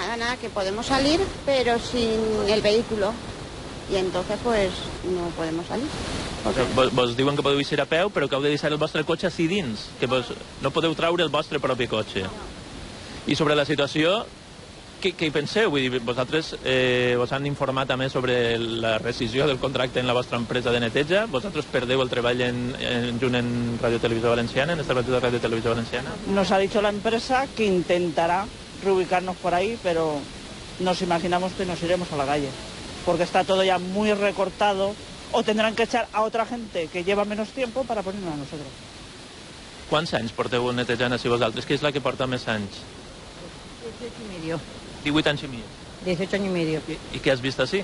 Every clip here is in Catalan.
nada, que podemos salir, pero sin el vehículo. I entonces pues no podemos salir. Vos diuen que podeu eixir a peu, però que heu de deixar el vostre cotxe així dins, que vos no podeu traure el vostre propi cotxe. I sobre la situació, què hi penseu? Vull dir, vosaltres vos han informat també sobre la rescisió del contracte en la vostra empresa de neteja? Vosaltres perdeu el treball junt en Radio Televisió Valenciana, en esta empresa de Radio Televisió Valenciana? Nos ha dicho la empresa que intentará reubicarnos por ahí, pero nos imaginamos que nos iremos a la calle, porque está todo ya muy recortado, o tendrán que echar a otra gente que lleva menos tiempo para ponernos a nosotros. Quants anys porteu netejant així vosaltres? Què és la que porta més anys? 18 y medio. 18 anys i mig. 18 años y medio. ¿Y qué has visto así?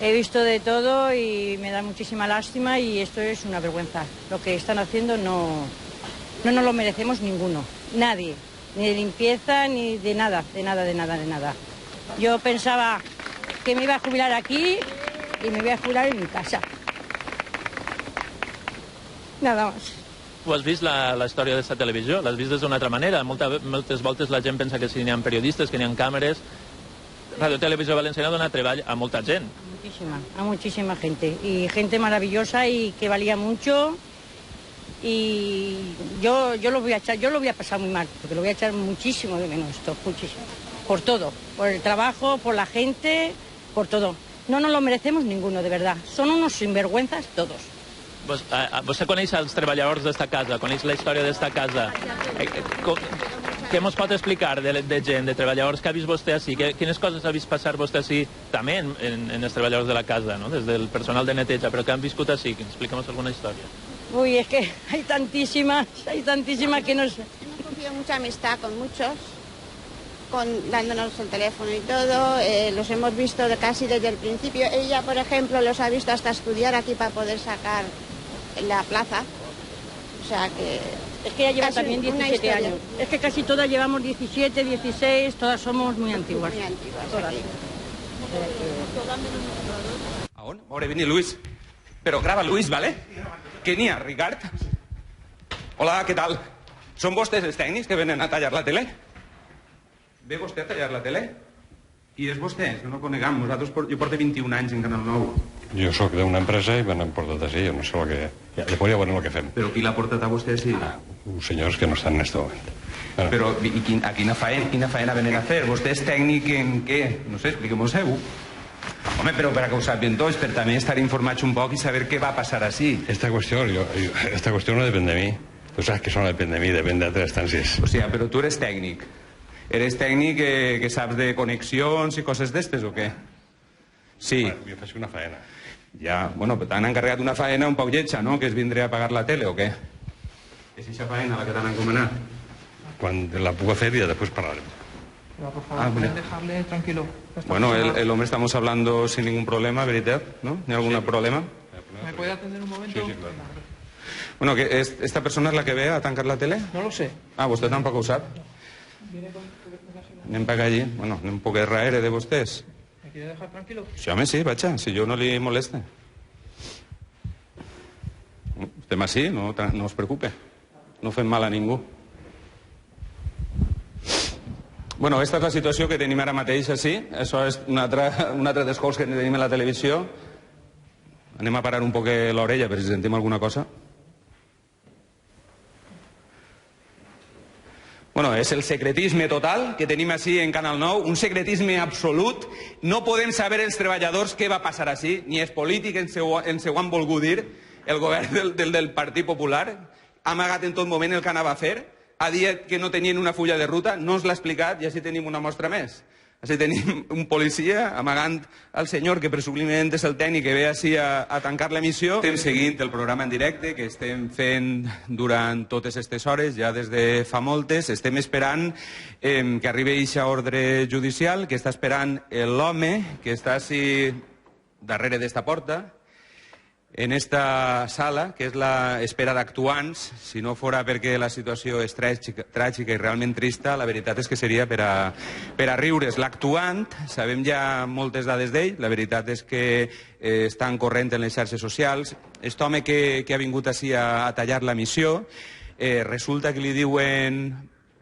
He visto de todo y me da muchísima lástima y esto es una vergüenza. Lo que están haciendo no nos lo merecemos ninguno. Nadie. Ni de limpieza, ni de nada, de nada, de nada, de nada. Yo pensaba que me iba a jubilar aquí y me voy a jubilar en mi casa. Nada más. Tu has vist la història d'aquesta televisió? L'has vist d'una altra manera? Moltes voltes la gent pensa que si n'hi ha periodistes, que n'hi ha càmeres... Radio Televisió Valenciana dona treball a molta gent. A muchísima gente. Y gente maravillosa y que valía mucho. Y yo lo voy a pasar muy mal, porque lo voy a echar muchísimo de menos esto, muchísimo. Por todo, por el trabajo, por la gente, por todo. No nos lo merecemos ninguno, de verdad. Son unos sinvergüenzas todos. Vostè coneix els treballadors d'esta casa, coneix la història d'esta casa. Què ens pot explicar de gent, de treballadors que ha vist vostè així? Quines coses ha vist passar vostè així, també en els treballadors de la casa, no? Des del personal de neteja, però que han viscut així? Explica'm alguna història. Uy, es que hay tantísimas que no sé. Hemos cumplido mucha amistad con muchos, dándonos el teléfono y todo, los hemos visto casi desde el principio. Ella, por ejemplo, los ha visto hasta estudiar aquí para poder sacar la plaza. O sea que... Es que ella lleva también 17 años. Es que casi todas llevamos 17, 16, todas somos muy antiguas. Muy antiguas. Todas. ¿A on? Ahora viene Luis. Pero graba Luis, ¿vale? ¿Qué n'hi ha, Ricard? Hola, ¿qué tal? ¿Son vostès els tècnics que venen a tallar la tele? Ve vostè a tallar la tele? I és vostè, que no conegam. Jo porto 21 anys en Canal 9. Jo sóc d'una empresa i me n'han portat així, jo no sé el que... Llavors ja veurem el que fem. Però qui l'ha portat a vostè així? Uns senyors que no estan en aquest moment. Però a quina faena venen a fer? Vostè és tècnic en què? No sé, expliquem-ho. Home, però per a que ho sàpien tots, per també estar informats un poc i saber què va passar així. Esta qüestió no depèn de mi. Tu saps que això no depèn de mi, depèn d'altres instàncies. O sigui, però tu eres tècnic. Eres tècnic que saps de connexions i coses d'estes o què? Sí. Jo faig una faena. Ja, bueno, però t'han encarregat una faena un poc lletja, no? Que és vindre a pagar la tele o què? És aquesta faena la que t'han encomanat? Quan la puc fer i després parlarem. Por favor, ¿pueden dejarle tranquilo? Bueno, el hombre estamos hablando sin ningún problema, ¿verdad? ¿No? ¿Hay algún problema? ¿Me puede atender un momento? Sí, claro. Bueno, ¿esta persona es la que ve a tancar la tele? No lo sé. Ah, vostè tampoc ho sap? Anem per allí. Bueno, anem un poc darrere de vostès. ¿Me quiere dejar tranquilo? Sí, home, sí, vaja, si jo no li moleste. Estem així, no es preocupe. No fem mal a ningú. Bueno, aquesta és la situació que tenim ara mateix així. Això és un altre dels cops que tenim a la televisió. Anem a parar un poc l'orella per si sentim alguna cosa. Bueno, és el secretisme total que tenim així en Canal 9, un secretisme absolut. No podem saber els treballadors què va passar així, ni els polítics ens ho han volgut dir. El govern del Partit Popular ha amagat en tot moment el que anava a fer, ha dit que no tenien una fulla de ruta, no ens l'ha explicat i així tenim una mostra més. Així tenim un policia amagant el senyor que presumiblement és el tècnic que ve així a tancar l'emissió. Estem seguint el programa en directe que estem fent durant totes aquestes hores, ja des de fa moltes. Estem esperant que arribi aquesta ordre judicial, que està esperant l'home que està així darrere d'esta porta, en esta sala, que és l'espera d'actuants. Si no fora perquè la situació és tràgica i realment trista, la veritat és que seria per a riure's. L'actuant, sabem ja moltes dades d'ell, la veritat és que estan corrent en les xarxes socials. Aquest home que ha vingut així a tallar la missió, resulta que li diuen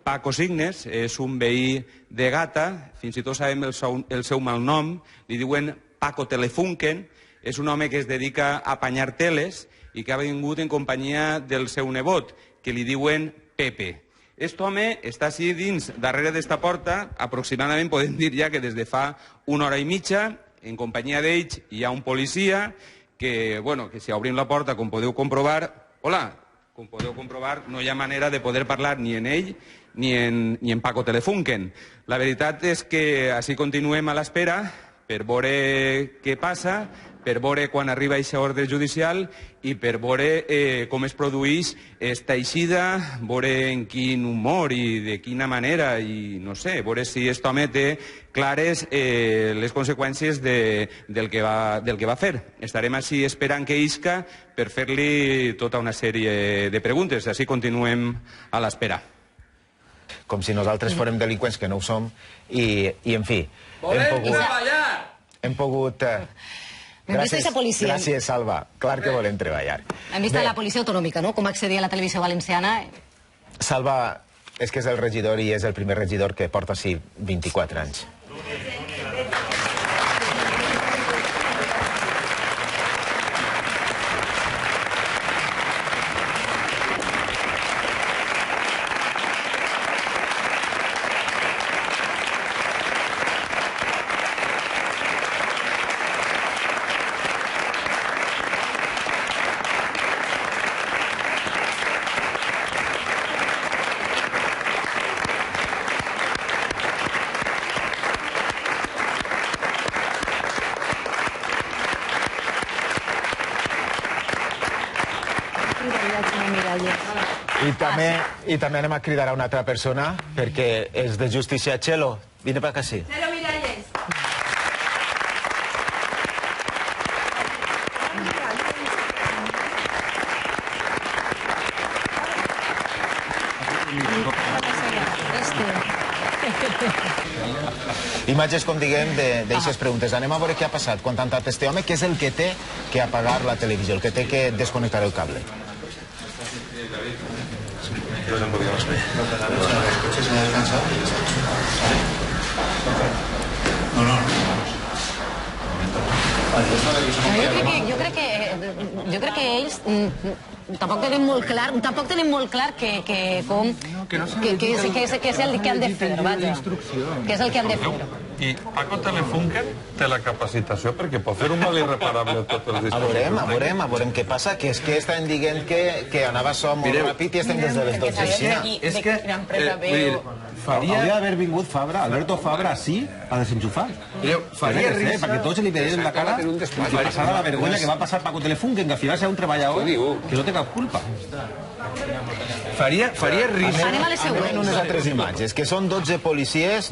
Paco Signes, és un veí de Gata, fins i tot sabem el seu malnom, li diuen Paco Telefunken, és un home que es dedica a apanyar teles i que ha vingut en companyia del seu nebot, que li diuen Pepe. Aquest home està així dins, darrere d'esta porta, aproximadament podem dir ja que des de fa 1 hora i mitja, en companyia d'ells hi ha un policia que, que si obrim la porta, com podeu comprovar, com podeu comprovar, no hi ha manera de poder parlar ni en ell ni en Paco Telefunken. La veritat és que així continuem a l'espera per veure què passa, per veure quan arriba aquesta ordre judicial i per veure com es produeix esta eixida, veure en quin humor i de quina manera, i no sé, veure si aquest home té clares les conseqüències del que va fer. Estarem així esperant que isca per fer-li tota una sèrie de preguntes. Així continuem a l'espera. Com si nosaltres fórem delinqüents, que no ho som, i en fi... Volem treballar! Hem pogut... Gràcies, Salva. Clar que volem treballar. Hem vist a la policia autonòmica, no?, com accedir a la televisió valenciana. Salva és que és el regidor i és el primer regidor que porta així 24 anys. I també anem a cridar a una altra persona, perquè és de justícia. Chelo, vine per acá, sí. Chelo Miralles. Imatges, com diguem, d'aixes preguntes. Anem a veure què ha passat quan han tantat este home, que és el que té que apagar la televisió, el que té que desconnectar el cable. Un poquito más allá. ¿Los coches se me ha descansado? Jo crec que ells tampoc tenen molt clar que és el que han de fer, vaja. Que és el que han de fer. I Paco Telefunken té la capacitació perquè pot fer un mal irreparable a tots els dispositius. A veurem què passa, que és que estan dient que anava so molt ràpid i estem des de les 12 així. És que hauria d'haver vingut Fabra, Alberto Fabra, sí, a desenxufar. Faria res, perquè tots li veiem la cara i passara la vergonya que va passar Paco Telefunken, que al final serà un treballador que no té cap culpa. Faria risc. Anem a les següents. Anem unes altres imatges, que són 12 policies,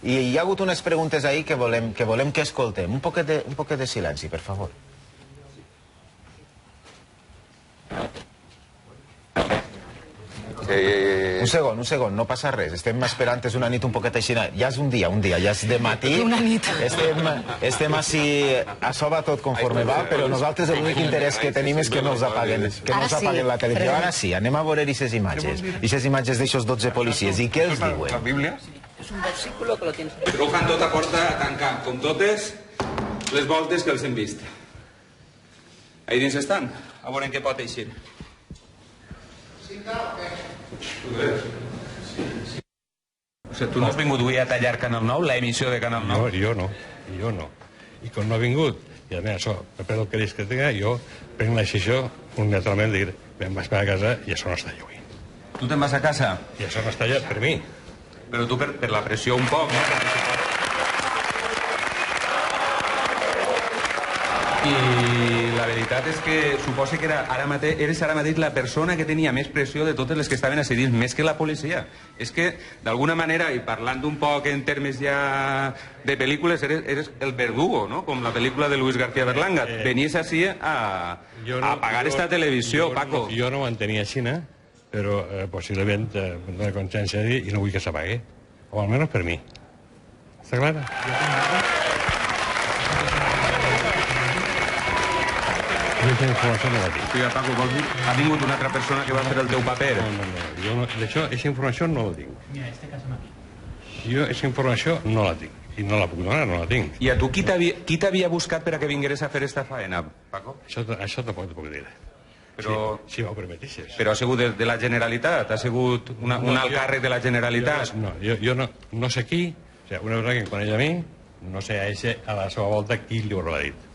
i hi ha hagut unes preguntes ahí que volem que escoltem. Un poquet de silenci, per favor. Un segon, no passa res. Estem esperant, és una nit un poquet així. Ja és un dia, ja és de matí. Una nit. Estem així, això va tot conforme va, però nosaltres l'únic interès que tenim és que no ens apaguen la televisió. Ara sí, anem a veure aquestes imatges. Aquestes imatges d'aixos 12 policies. I què els diuen? La Bíblia? És un versículo que lo tienes. Truquen tota porta a tancar, com totes les voltes que els hem vist. Ahí dins estan. A veure en què pot eixir. O sigui, tu no has vingut avui a tallar Canal 9, la emissió de Canal 9? No, jo no. I com no ha vingut, i a més això, per el que dius que tinga, jo prenc la decisió unilateralment de dir, me'n vaig a casa i això no està allà avui. Tu te'n vas a casa? I això no està allà per mi. Però tu per la pressió un poc, no? I la veritat és que suposa que eres ara mateix la persona que tenia més pressió de totes les que estaven a dins, més que la policia. És que, d'alguna manera, i parlant un poc en termes ja de pel·lícules, eres el verdugo, no? Com la pel·lícula de Luis García Berlanga. Venies així a apagar esta televisió, Paco. Jo no ho entenia així, però possiblement em dóna consciència i no vull que s'apagui. O almenys per mi. Està clar? aquesta informació no la tinc. Sí, Paco, vols dir? Ha vingut una altra persona que va fer el teu paper? No, jo d'això, aquesta informació no la tinc. Jo aquesta informació no la tinc. I no la puc donar, no la tinc. I a tu qui t'havia buscat per a que vingueres a fer esta faena, Paco? Això tampoc t'ho puc dir. Però, si m'ho permetixes. Però ha sigut de la Generalitat? Ha sigut un alt càrrec de la Generalitat? No, jo no sé qui, o sigui, una persona que em coneix a mi, no sé a la seva volta qui li ho haurà dit.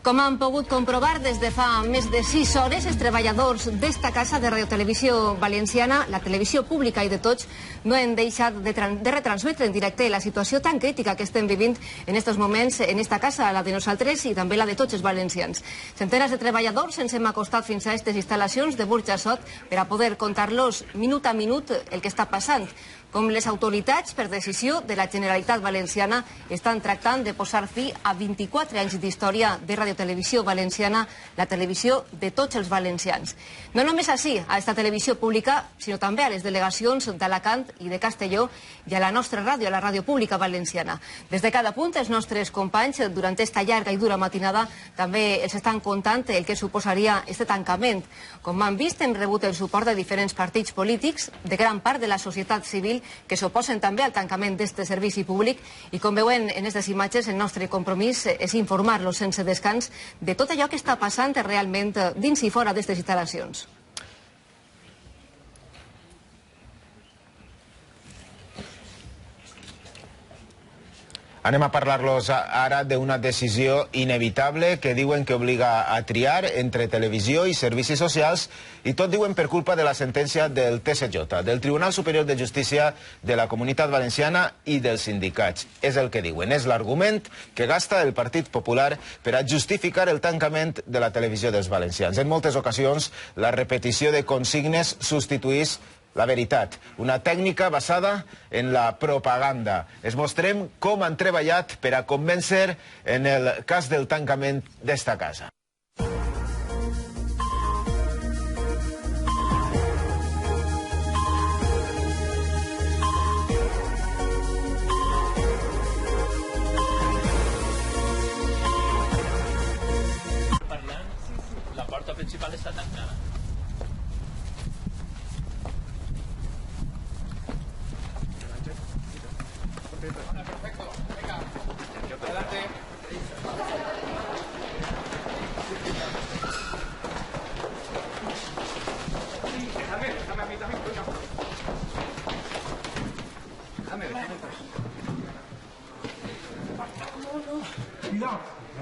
Com han pogut comprovar des de fa més de 6 hores, els treballadors d'esta casa de Radiotelevisió Valenciana, la televisió pública i de tots, no han deixat de retransmetre en directe la situació tan crítica que estem vivint en aquests moments en esta casa, la de nosaltres i també la de tots els valencians. Centenes de treballadors ens hem acostat fins a aquestes instal·lacions de Burjassot per a poder contar-los minut a minut el que està passant. Com les autoritats, per decisió de la Generalitat Valenciana, estan tractant de posar fi a 24 anys d'història de Radiotelevisió Valenciana, la televisió de tots els valencians. No només així, a esta televisió pública, sinó també a les delegacions d'Alacant i de Castelló i a la nostra ràdio, a la ràdio pública valenciana. Des de cada punt, els nostres companys, durant esta llarga i dura matinada, també els estan contant el que suposaria este tancament. Com han vist, hem rebut el suport de diferents partits polítics, de gran part de la societat civil, que s'oposen també al tancament d'este servici públic i com veuen en aquestes imatges el nostre compromís és informar-los sense descans de tot allò que està passant realment dins i fora d'estes instal·lacions. Anem a parlar-los ara d'una decisió inevitable que diuen que obliga a triar entre televisió i servicis socials i tot diuen per culpa de la sentència del TSJ, del Tribunal Superior de Justícia de la Comunitat Valenciana i dels sindicats. És el que diuen, és l'argument que gasta el Partit Popular per a justificar el tancament de la televisió dels valencians. En moltes ocasions, la repetició de consignes substituís la veritat, una tècnica basada en la propaganda. Es mostrem com han treballat per a convèncer en el cas del tancament d'esta casa. Parlant, la porta principal està tancada.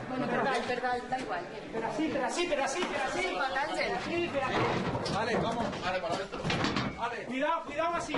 Bueno, perdón, da igual. Pero así. Con Ángel. Vale, vamos. Vale, para adentro. Vale. Cuidado así.